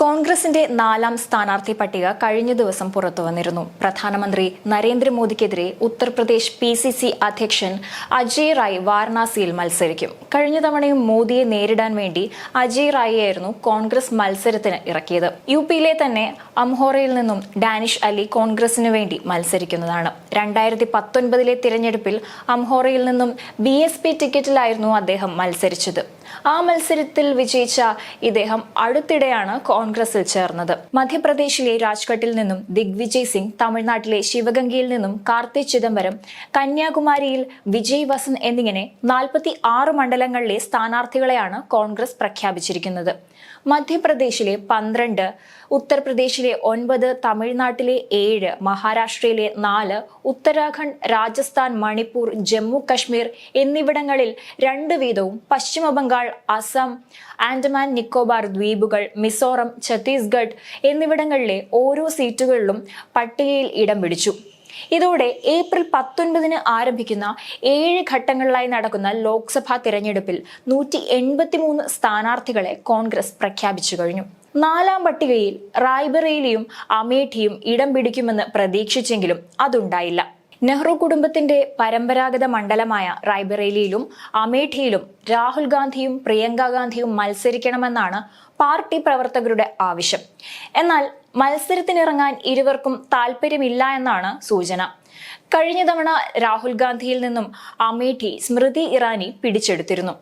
കോൺഗ്രസിന്റെ 4ാം സ്ഥാനാർത്ഥി പട്ടിക കഴിഞ്ഞ ദിവസം പുറത്തുവന്നിരുന്നു. പ്രധാനമന്ത്രി നരേന്ദ്രമോദിക്കെതിരെ ഉത്തർപ്രദേശ് PCC അധ്യക്ഷൻ അജയ് റായ് വാരണാസിയിൽ മത്സരിക്കും. കഴിഞ്ഞ തവണയും മോദിയെ നേരിടാൻ വേണ്ടി അജയ് റായിയായിരുന്നു കോൺഗ്രസ് മത്സരത്തിന് ഇറക്കിയത്. UPയിലെ തന്നെ അംഹോറയിൽ നിന്നും ഡാനിഷ് അലി കോൺഗ്രസിനു വേണ്ടി മത്സരിക്കുന്നതാണ്. 2019 തിരഞ്ഞെടുപ്പിൽ അംഹോറയിൽ നിന്നും BSP ടിക്കറ്റിലായിരുന്നു അദ്ദേഹം മത്സരിച്ചത്. ആ മത്സരത്തിൽ വിജയിച്ച ഇദ്ദേഹം അടുത്തിടെയാണ് കോൺഗ്രസിൽ ചേർന്നത്. മധ്യപ്രദേശിലെ രാജ്ഘട്ടിൽ നിന്നും ദിഗ്വിജയ് സിംഗ്, തമിഴ്നാട്ടിലെ ശിവഗംഗയിൽ നിന്നും കാർത്തി ചിദംബരം, കന്യാകുമാരിയിൽ വിജയ് വസന്ത് എന്നിങ്ങനെ 46 മണ്ഡലങ്ങളിലെ സ്ഥാനാർത്ഥികളെയാണ് കോൺഗ്രസ് പ്രഖ്യാപിച്ചിരിക്കുന്നത്. മധ്യപ്രദേശിലെ 12, ഉത്തർപ്രദേശിലെ 9, തമിഴ്നാട്ടിലെ 7, മഹാരാഷ്ട്രയിലെ 4, ഉത്തരാഖണ്ഡ്, രാജസ്ഥാൻ, മണിപ്പൂർ, ജമ്മു കശ്മീർ എന്നിവിടങ്ങളിൽ 2 വീതവും, പശ്ചിമ ബംഗാൾ, അസം, ആൻഡമാൻ നിക്കോബാർ ദ്വീപുകൾ, മിസോറം, ഛത്തീസ്ഗഡ് എന്നിവിടങ്ങളിലെ ഓരോ സീറ്റുകളിലും പട്ടികയിൽ ഇടം പിടിച്ചു. ഇതോടെ ഏപ്രിൽ 19 ആരംഭിക്കുന്ന 7 ഘട്ടങ്ങളിലായി നടക്കുന്ന ലോക്സഭാ തിരഞ്ഞെടുപ്പിൽ 183 സ്ഥാനാർത്ഥികളെ കോൺഗ്രസ് പ്രഖ്യാപിച്ചു കഴിഞ്ഞു. 4ാം പട്ടികയിൽ റായ്ബറേലിയും അമേഠിയും ഇടം പിടിക്കുമെന്ന് പ്രതീക്ഷിച്ചെങ്കിലും അതുണ്ടായില്ല. നെഹ്റു കുടുംബത്തിന്റെ പരമ്പരാഗത മണ്ഡലമായ റായ്ബറേലിയിലും അമേഠിയിലും രാഹുൽ ഗാന്ധിയും പ്രിയങ്ക ഗാന്ധിയും മത്സരിക്കണമെന്നാണ് പാർട്ടി പ്രവർത്തകരുടെ ആവശ്യം. എന്നാൽ മത്സരത്തിനിറങ്ങാൻ ഇരുവർക്കും താല്പര്യമില്ല എന്നാണ് സൂചന. കഴിഞ്ഞ തവണ രാഹുൽ ഗാന്ധിയിൽ നിന്നും അമേഠി സ്മൃതി ഇറാനി പിടിച്ചെടുത്തിരുന്നു.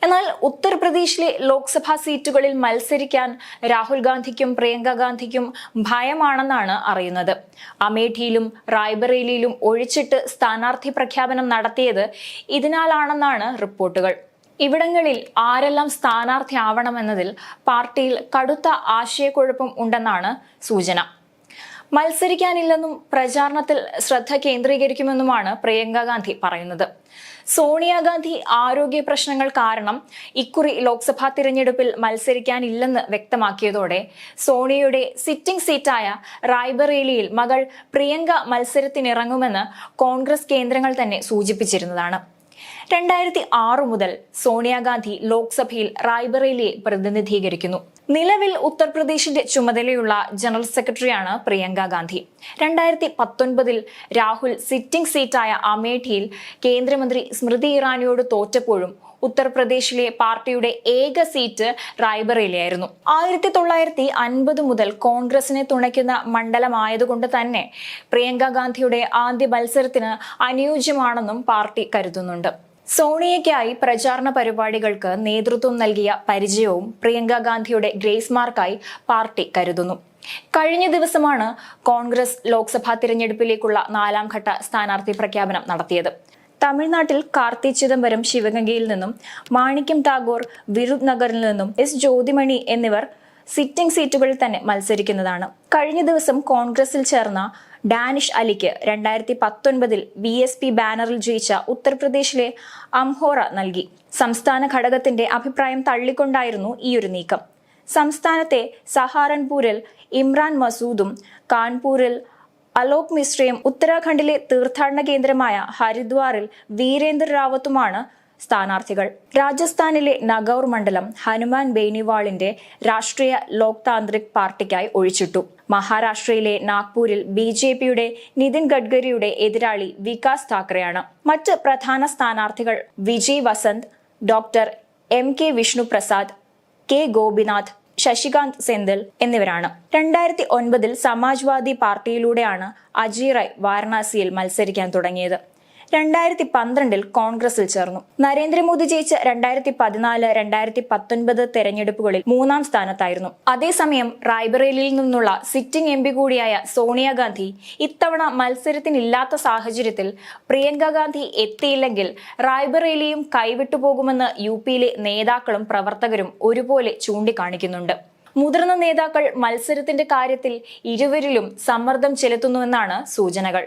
എന്നാൽ ഉത്തർപ്രദേശിലെ ലോക്സഭാ സീറ്റുകളിൽ മത്സരിക്കാൻ രാഹുൽ ഗാന്ധിക്കും പ്രിയങ്ക ഗാന്ധിക്കും ഭയമാണെന്നാണ് അറിയുന്നത്. അമേഠിയിലും റായ്ബറേലിയിലും ഒഴിച്ചിട്ട് സ്ഥാനാർത്ഥി പ്രഖ്യാപനം നടത്തിയത് ഇതിനാലാണെന്നാണ് റിപ്പോർട്ടുകൾ. ഇവിടങ്ങളിൽ ആരെല്ലാം സ്ഥാനാർത്ഥിയാവണമെന്നതിൽ പാർട്ടിയിൽ കടുത്ത ആശയക്കുഴപ്പം ഉണ്ടെന്നാണ് സൂചന. മത്സരിക്കാനില്ലെന്നും പ്രചാരണത്തിൽ ശ്രദ്ധ കേന്ദ്രീകരിക്കുമെന്നുമാണ് പ്രിയങ്ക ഗാന്ധി പറയുന്നത്. സോണിയാഗാന്ധി ആരോഗ്യ പ്രശ്നങ്ങൾ കാരണം ഇക്കുറി ലോക്സഭാ തിരഞ്ഞെടുപ്പിൽ മത്സരിക്കാനില്ലെന്ന് വ്യക്തമാക്കിയതോടെ സോണിയയുടെ സിറ്റിംഗ് സീറ്റായ റായ്ബറേലിയിൽ മകൾ പ്രിയങ്ക മത്സരത്തിനിറങ്ങുമെന്ന് കോൺഗ്രസ് കേന്ദ്രങ്ങൾ തന്നെ സൂചിപ്പിച്ചിരുന്നതാണ്. 2006 മുതൽ സോണിയാഗാന്ധി ലോക്സഭയിൽ റായ്ബറേലിയെ പ്രതിനിധീകരിക്കുന്നു. നിലവിൽ ഉത്തർപ്രദേശിന്റെ ചുമതലയുള്ള ജനറൽ സെക്രട്ടറിയാണ് പ്രിയങ്ക ഗാന്ധി. 2019 രാഹുൽ സിറ്റിംഗ് സീറ്റായ അമേഠിയിൽ കേന്ദ്രമന്ത്രി സ്മൃതി ഇറാനിയോട് തോറ്റപ്പോഴും ഉത്തർപ്രദേശിലെ പാർട്ടിയുടെ ഏക സീറ്റ് റായ്ബറേലിയായിരുന്നു. 1950 മുതൽ കോൺഗ്രസിനെ തുണയ്ക്കുന്ന മണ്ഡലമായതുകൊണ്ട് തന്നെ പ്രിയങ്ക ഗാന്ധിയുടെ ആദ്യ മത്സരത്തിന് അനുയോജ്യമാണെന്നും പാർട്ടി കരുതുന്നുണ്ട്. സോണിയയ്ക്കായി പ്രചാരണ പരിപാടികൾക്ക് നേതൃത്വം നൽകിയ പരിചയവും പ്രിയങ്ക ഗാന്ധിയുടെ ഗ്രേസ് മാർക്കായി പാർട്ടി കരുതുന്നു. കഴിഞ്ഞ ദിവസമാണ് കോൺഗ്രസ് ലോക്സഭാ തിരഞ്ഞെടുപ്പിലേക്കുള്ള 4ാം ഘട്ട സ്ഥാനാർത്ഥി പ്രഖ്യാപനം നടത്തിയത്. തമിഴ്നാട്ടിൽ കാർത്തി ചിദംബരം ശിവഗംഗയിൽ നിന്നും, മാണിക്യം ടാഗോർ വിരുദ് നഗറിൽ നിന്നും, ജ്യോതിമണി എന്നിവർ സിറ്റിംഗ് സീറ്റുകളിൽ തന്നെ മത്സരിക്കുന്നതാണ്. കഴിഞ്ഞ ദിവസം കോൺഗ്രസിൽ ചേർന്ന ഡാനിഷ് അലിക്ക് 2019 BSP ബാനറിൽ ജയിച്ച ഉത്തർപ്രദേശിലെ അംഹോറ നൽകി. സംസ്ഥാന ഘടകത്തിന്റെ അഭിപ്രായം തള്ളിക്കൊണ്ടായിരുന്നു ഈയൊരു നീക്കം. സംസ്ഥാനത്തെ സഹാറൻപൂരിൽ ഇമ്രാൻ മസൂദും കാൺപൂരിൽ അലോക് മിശ്രയും ഉത്തരാഖണ്ഡിലെ തീർത്ഥാടന കേന്ദ്രമായ ഹരിദ്വാറിൽ വീരേന്ദ്ര റാവത്തുമാണ് സ്ഥാനാർത്ഥികൾ. രാജസ്ഥാനിലെ നഗൌർ മണ്ഡലം ഹനുമാൻ ബേനിവാളിന്റെ രാഷ്ട്രീയ ലോക് താന്ത്രിക് പാർട്ടിക്കായി ഒഴിച്ചിട്ടു. മഹാരാഷ്ട്രയിലെ നാഗ്പൂരിൽ BJPയുടെ നിതിൻ ഗഡ്കരിയുടെ എതിരാളി വികാസ് താക്കറെയാണ്. മറ്റ് പ്രധാന സ്ഥാനാർത്ഥികൾ Vijay Vasanth, doctor MK Vishnu Prasad, K Gopinath, Shashikant Senthil എന്നിവരാണ്. 2009 സമാജ്വാദി പാർട്ടിയിലൂടെയാണ് അജയ് റായ് വാരണാസിയിൽ മത്സരിക്കാൻ തുടങ്ങിയത്. 2012 കോൺഗ്രസിൽ ചേർന്നു. നരേന്ദ്രമോദി ജയിച്ച 2014, 2019 തെരഞ്ഞെടുപ്പുകളിൽ 3ാം സ്ഥാനത്തായിരുന്നു. അതേസമയം റായ്ബറേലിയിൽ നിന്നുള്ള സിറ്റിംഗ് MP കൂടിയായ സോണിയാഗാന്ധി ഇത്തവണ മത്സരത്തിനില്ലാത്ത സാഹചര്യത്തിൽ പ്രിയങ്ക ഗാന്ധി എത്തിയില്ലെങ്കിൽ റായ്ബറേലിയും കൈവിട്ടുപോകുമെന്ന് UPയിലെ നേതാക്കളും പ്രവർത്തകരും ഒരുപോലെ ചൂണ്ടിക്കാണിക്കുന്നുണ്ട്. മുതിർന്ന നേതാക്കൾ മത്സരത്തിന്റെ കാര്യത്തിൽ ഇരുവരിലും സമ്മർദ്ദം ചെലുത്തുന്നുവെന്നാണ് സൂചനകൾ.